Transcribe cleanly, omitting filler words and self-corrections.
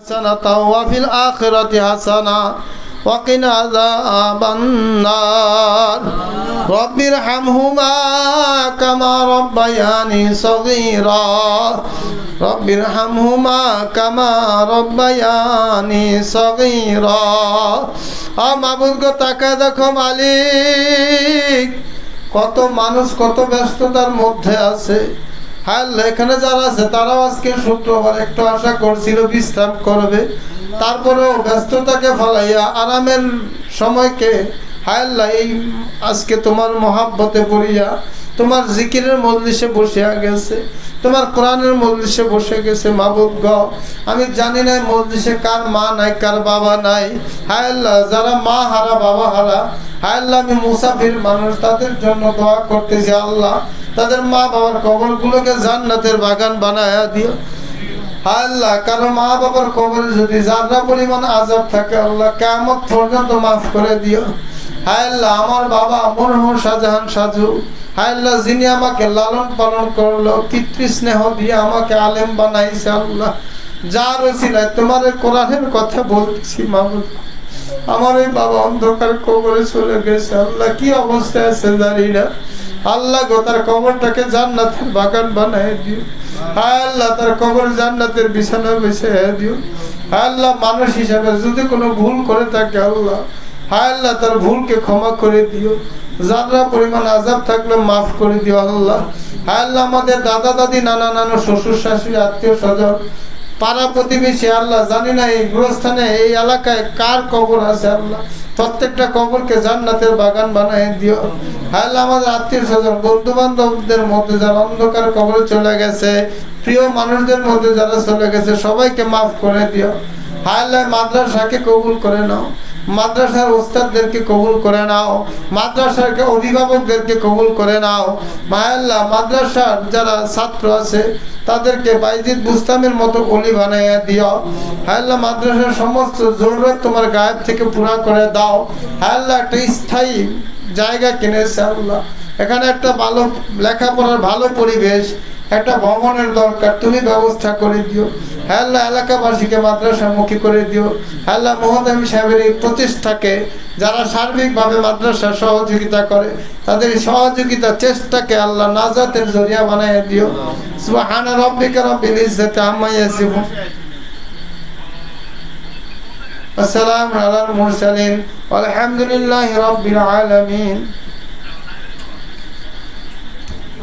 حسنة وفي الآخرة حسنة وقنا عذاب النار رب ارحمهما كما ربياني صغيرا رب ارحمهما كما ربياني صغيرا মাবুদ গো তাকায় দেখো মালিক, কত মানুষ কত ব্যস্ততার মধ্যে আছে। হ্যাঁ, এখানে যারা আছে তারাও আজকে শুক্রবার একটু আশা করছিল বিশ্রাম করবে, তারপরেও ব্যস্ততাকে ফলাইয়া আরামের সময়কে হায়াল্লাহ এই আজকে তোমার মহাব্বতে পড়িয়া তোমার জিকিরের মজলিসে বসে গেছে, তোমার কোরআনের মজলিসে বসে গেছে। মাবুদ গো, আমি জানি না মজলিসে কার মা নাই কার বাবা নাই। হায়াল্লাহ যারা মা হারা বাবা হারা, হায়াল্লাহ আমি মুসাফির মানুষ, তাদের জন্য দোয়া করতেছি। আল্লাহ তাদের মা বাবার কবরগুলোকে জান্নাতের বাগান বানায়া দিও। আল্লাহ কারো মা বাবার কবরে যদি যারা পরিমাণ আযাব থাকে আল্লাহ কিয়ামত পর্যন্ত মাফ করে দিও। আল্লাহ আমার বাবা মরহুম শাহজাহান সাজু, আল্লাহ যিনি আমাকে লালন পালন করলো, পিতৃ স্নেহ দিয়ে আমাকে আলেম বানাইছে, আল্লাহ যার ওসিলায় তোমার কোরআনের কথা বলতেছি। মাবুদ আমার এই বাবা অন্ধকার কবরে চলে গেছে, আল্লাহ কি অবস্থায় আছে জানি না। আল্লাহ গো তার কবরটাকে জান্নাতের বাগান বানায় দিও। আল্লাহ তার কবর জান্নাতের বিছানা বিছিয়ে দিও। আল্লাহ মানুষ হিসাবে যদি কোনো ভুল করে থাকে আল্লাহ, আল্লাহ তার ভুলকে ক্ষমা করে দিও। যারা পরিমাণ আযাব থাকলে মাফ করে দিও আল্লাহ। আল্লাহ আমাদের দাদা দাদি নানা নানা শ্বশুর শাশুড়ি আত্মীয় স্বজন পাড়া প্রতিবেশী আল্লাহ জানি না এই গুরুস্থানে এই এলাকায় কার কবর আছে আল্লাহ, প্রত্যেকটা কবরকে জান্নাতের বাগান বানিয়ে দিও। আল্লাহ আমাদের আত্মীয় স্বজন বন্ধু বান্ধবদের মধ্যে যারা অন্ধকার কবরে চলে গেছে, প্রিয় মানুষদের মধ্যে যারা চলে গেছে সবাইকে মাফ করে দিও। আল্লাহ মাদ্রাসাকে কবুল করে নাও, মাদ্রাসার ওস্তাদদেরকে কবুল করে নাও, মাদ্রাসার অভিভাবকদেরকে কবুল করে নাও। আল্লাহ মাদ্রাসার যারা ছাত্র আছে তাদেরকে বাইজিদ বুস্তামের মতো ওলি বানাইয়া দিও। আল্লাহ মাদ্রাসার সমস্ত জরুরত তোমার গায়েব থেকে পুরা করে দাও। আল্লাহ একটা স্থায়ী জায়গা কিনেছে আল্লাহ, এখানে একটা ভালো লেখাপড়ার ভালো পরিবেশ, একটা ভবনের দরকার, তুমি ব্যবস্থা করে দিও। আল্লাহ এলাকাবাসীকে মাদ্রাসামুখী করে দিও। আল্লাহ মহোদয় সাহেবের এই প্রতিষ্ঠাকে যারা সার্বিকভাবে মাদ্রাসা সহযোগিতা করে তাদের সহযোগিতা চেষ্টাকে আল্লাহ নাজাতের জরিয়া বানায় দিও। সুবহান রাব্বিকা রাব্বিল ইজ্জাতি আম্মা ইয়াসিফুন ওয়া সালামুন আলাল মুরসালিন ওয়া আলহামদুলিল্লাহি রাব্বিল আলামিন।